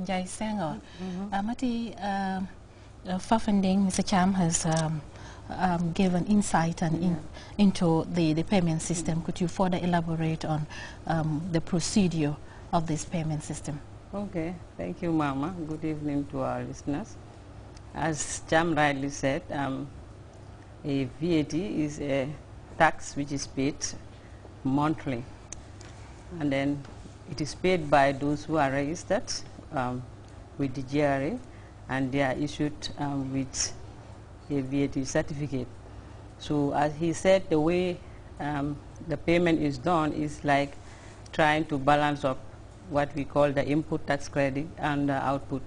Njai Senghor. Fafending, Mr. Cham has given insight into the payment system. Could you further elaborate on the procedure of this payment system? Okay, thank you, Mama. Good evening to our listeners. As Cham rightly said, a VAT is a tax which is paid monthly, and then it is paid by those who are registered with the GRA, and they are issued with a VAT certificate. So as he said, the way the payment is done is like trying to balance up what we call the input tax credit and the output.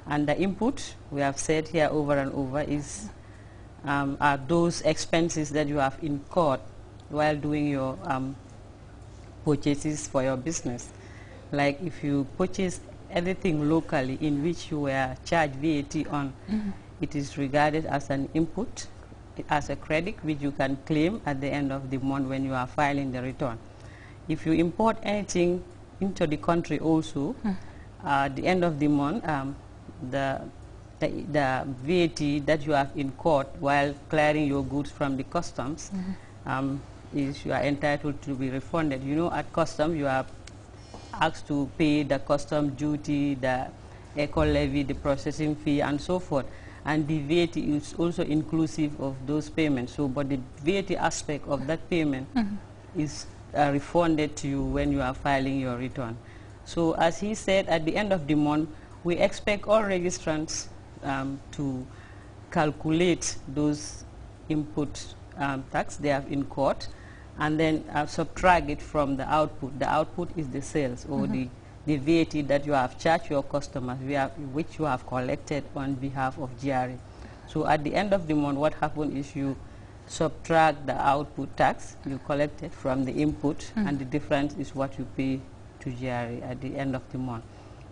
And the input, we have said here over and over, is are those expenses that you have incurred while doing your purchases for your business. Like if you purchase everything locally in which you were charged VAT on, it is regarded as an input, as a credit which you can claim at the end of the month when you are filing the return. If you import anything into the country also, at the end of the month, the VAT that you have incurred while clearing your goods from the customs, you are entitled to be refunded. You know, at customs you are asked to pay the custom duty, the eco levy, the processing fee, and so forth. And the VAT is also inclusive of those payments. So, but the VAT aspect of that payment is refunded to you when you are filing your return. So, as he said, at the end of the month, we expect all registrants to calculate those input tax they have incurred, and then subtract it from the output. The output is the sales or the VAT that you have charged your customers, which you have collected on behalf of GRA. So at the end of the month, what happens is you subtract the output tax you collected from the input, and the difference is what you pay to GRA at the end of the month.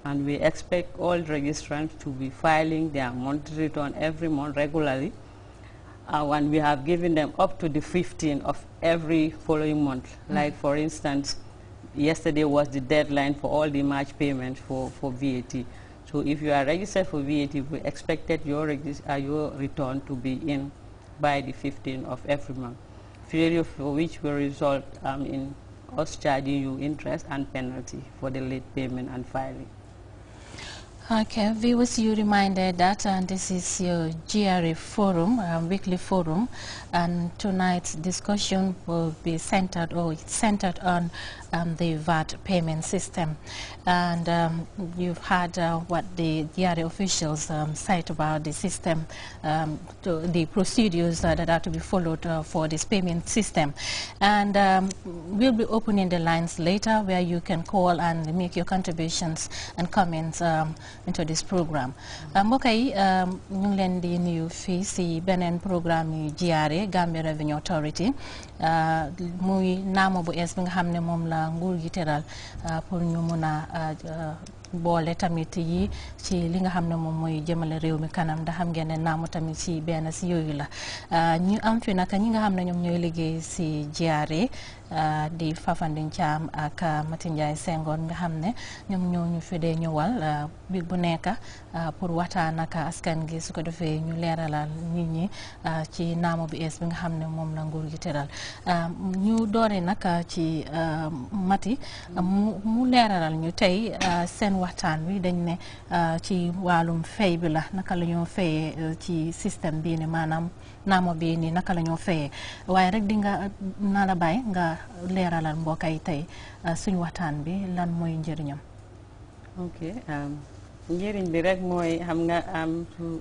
And we expect all registrants to be filing their monthly return every month regularly. And we have given them up to the 15th of every following month. Like for instance, yesterday was the deadline for all the March payments for VAT. So if you are registered for VAT, we expected your return to be in by the 15th of every month. Failure for which will result in us charging you interest and penalty for the late payment and filing. Okay, viewers, you reminded that this is your GRA forum, weekly forum, and tonight's discussion will be centered on the VAT payment system. And you've heard what the GRA officials said about the system, the procedures that are to be followed for this payment system. And we'll be opening the lines later where you can call and make your contributions and comments into this program. Mbokk yi ñu ngi leen di nuyu fii si beneen programme yu GRA Gambia Revenue Authority muy naamo bu ees bi nga xam ne moom la nguur gi teral pour ñu mun a boole tamit yi ci li nga xam ne moom mooy jëmale réew mi kanam ndax xam ngeen ne naamu tamit ci benn si yooyu la ñu am fi naka ñi nga xam ne ñoom ñooy liggéey si GRA di Fafanding Cham ak Mati Njai Senghor nga xam ne ñoom ñoo ñu fi dee ñëwal bi bu nekk pour waxtaan ak askan gi su ko defee ñu leeralal nit ñi ci naamu bi ees bi nga xam ne moom la nguur gi teral ñu doore nag ci Mati mu leeralal ñu tey seen waxtaan wi dañ ne ci wàllum fay bi la naka la ñoo fayee ci système bii ni maanaam naamo bii nii naka la ñoo fayee waaye rek di nga naa la bàyyi nga leeralal mbokk yi tey suñu waxtaan bi lan mooy njëriñam. ok njëriñ bi rek mooy xam nga su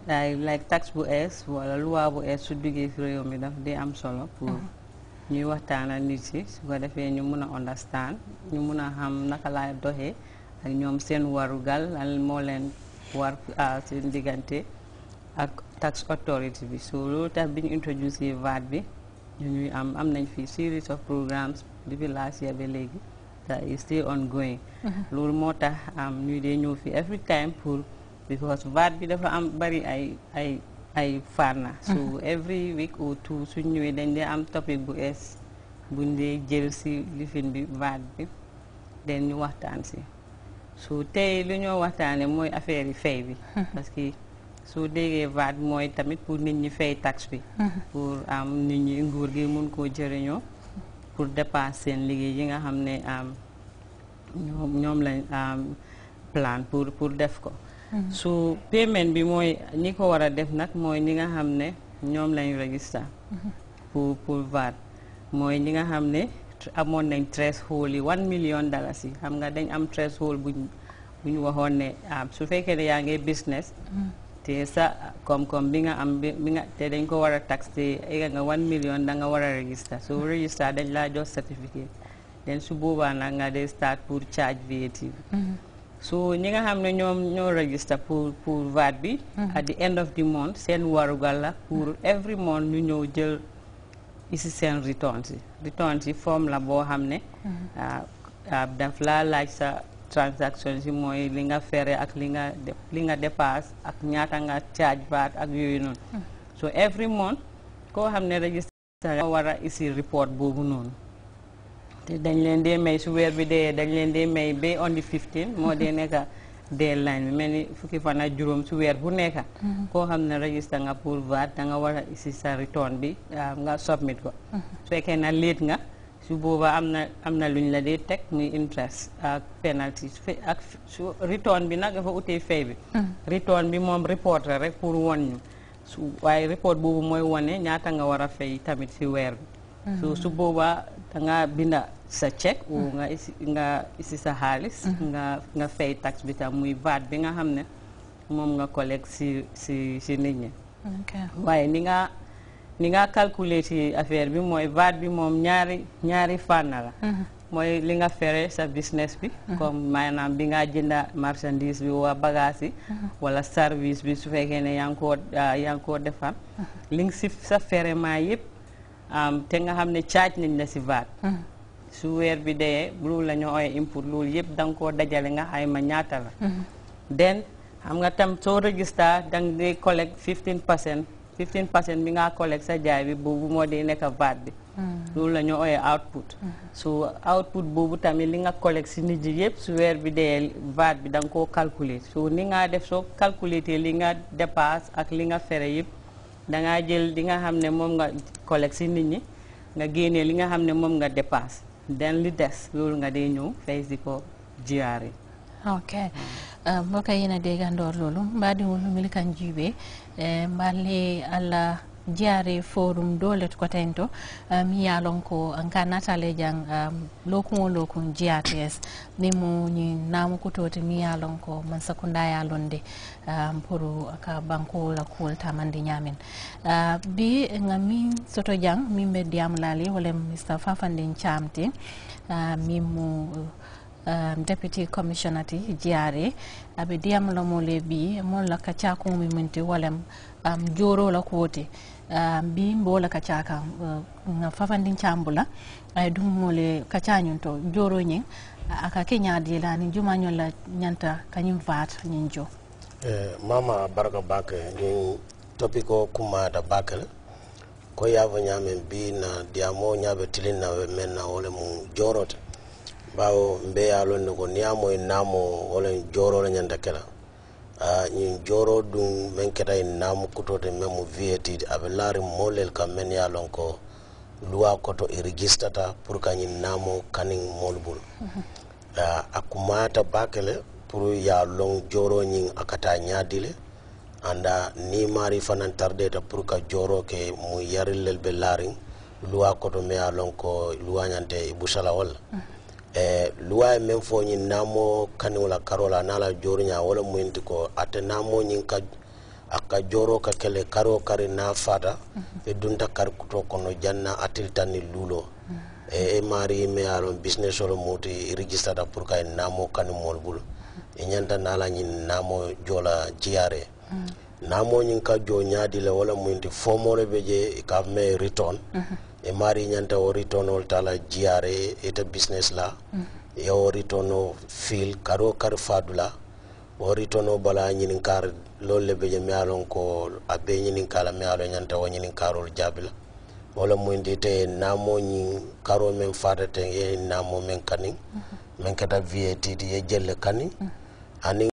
like tax bu ees wala loi bu ees su duggee fi réew mi daf di am solo pour ñuy waxtaan ak nit yi su ko defee ñu mun a understand ñu mun a xam naka laay doxee ak ñoom seen warugal lan moo leen war seen diggante ak tax authority bi. So loolu tax bi ñu introduce VAT bi ñuy am nañ fi series of programs depuis last year ba léegi that is still ongoing. loolu moo tax ñuy dee ñëw fi every time pour because VAT bi dafa am bari ay fànna. So every week or two suñ ñëwee dañ dee am topic bu ees buñ dee jël si lifin bi VAT bi den ñu waxtaan si. so tey lu ñoo waxtaane mooy affaire yi fay bi parce que soo déggee VAT mooy tamit pour nit ñi fay taxe bi pour am nit ñi nguur gi mun koo jëriñoo pour dépenser seen liggéey yi nga xam ne ñoom lañ plan pour def ko so paiement bi mooy ñi ko war a def nag mooy ñi nga xam ne ñoom lañ register pour VAT mooy ñi nga xam ne amoon nañ threshold yi $1 million yi xam nga dañ am threshold buñ waxoon ne su fekkee ne yaa ngi business te sa koom-koom bi nga am bi nga te dañ ko war a tax te egga nga 1 million da nga war a register so register dañ laa jox certificate den su boobaa nag nga day start pour charge VAT bi so ñi nga xam ne ñoom ñoo register pour VAT bi at the end of the month seen warugal la pour every month ñu ñëw jël isi seen returns yi forme la boo xam ne daf laa laaj sa transaction si mooy li nga fere ak li nga dépasse ak ñaata nga charge VAT ak yooyu noonu so every month koo xam ne register nga war a isi report boobu noonu te dañ leen dee may su weer bi dee dañ leen dee may ba on the 15 moo dee nekka deadline bi mel ni fukki fan ak juróom su weer bu nekka koo xam ne register nga pour VAT da nga war a isi sa return bi nga submit ko su fekkee na late nga su boobaa am na luñ la dee teg muy interest ak penalty ak su return bi nag dafa utee fay bi return bi moom report la rek pour won ñu waaye report boobu mooy wone ñaata nga war a fay tamit si weer bi su boobaa da nga binda sa chèque ou nga isi sa xaalis nga fay tax bi tam muy VAT bi nga xam ne moom nga collecte si nit ñi waaye ni nga calculer ci affaire bi mooy VAT bi moom ñaari fànn la mooy li nga fere sa business bi comme maanaam bi nga jënda marchandise bi wala bagage yi wala service bi su fekkee ne yaa ngi koo defar li nga si sa fere maa yëpp te nga xam ne charge nañ la si VAT su weer bi dee loolu la ñu ooyee input loolu yëpp da nga koo dajale nga xayma ñaata la den xam nga tam soo register da nga dee collect 15% bi nga collect sa jaay bi boobu moo di nekk VAT bi loolu la ñu ooyee output so output boobu tamit li nga collect si nit yi yëpp su weer bi dee VAT bi da nga koo calculer so ni nga def soo calculer te li nga dépasse ak li nga fere yëpp da ngaa jël li nga xam ne moom nga collect si nit ñi nga génnee li nga xam ne moom nga dépasse den li des loolu nga dee ñëw fay si ko GRA ok mbokk yi na déggandoor loolu mbaɗiŋol humil kan juuɓe mballe alla GRA forum dolet ko tento mi yalon ko ka natale jang lokun GRTS ni mo ni namu kutote mi yalon ko man sakunda yalonde pour ka banko la kul tamandi nyamin bi ngami soto jang mi be diam lali wala Mr Fafandin Chamti mi mo Deputy Commissioner ti GRA abe diam la mo le bi mo la ka chako mi minti wala joro la koti bi mbola ka chaka nga Fafandin Chambula ay dum mo le ka chanyun to joro nyi aka kenya di la ni juma nyola nyanta kanyum VAT nyinjo mama baraka bake ni topiko kuma da bakale ko yavo nyame bi na diamo nyabe tilina men na wole mu jorote bawo mbe yalon ko niamo namo wole joro la nyanda kala ñin joro dum men keta namu kutote memu VAT abelari molel kam men yalon ko luwa koto e registrata pour kañin namo kanin molbul akumata bakele pour ya long joro ñin akata ñadile anda ni mari fanan tardeta pour ka joro ke mu yarilel be laring luwa koto me yalon ko luwa ñante busala wala luwa men fo ñin namo kaniola karola nala joriña wala muyinti ko ate namo ñin ka aka joro ka kele karo kari na fata e dunta kar kuto kono janna atil tanni lulo e mari me alon business olo muti registrata pour kay namo kanimol bul e nyanta nala ñin namo jola GRA namo ñin ka jo ñaadi le wala muyinti fomole beje ka me return e mari ñanta o return ol tala GRA eta business la e o return o fil karo kar fadula o return o bala ñinin kar lolle beje me alon ko abe ñinin kala me alon ñanta o ñinin karol jabila wala mo ndite namo ñin karo men fadate e namo men kanin men kata VAT ti ye jelle kani ani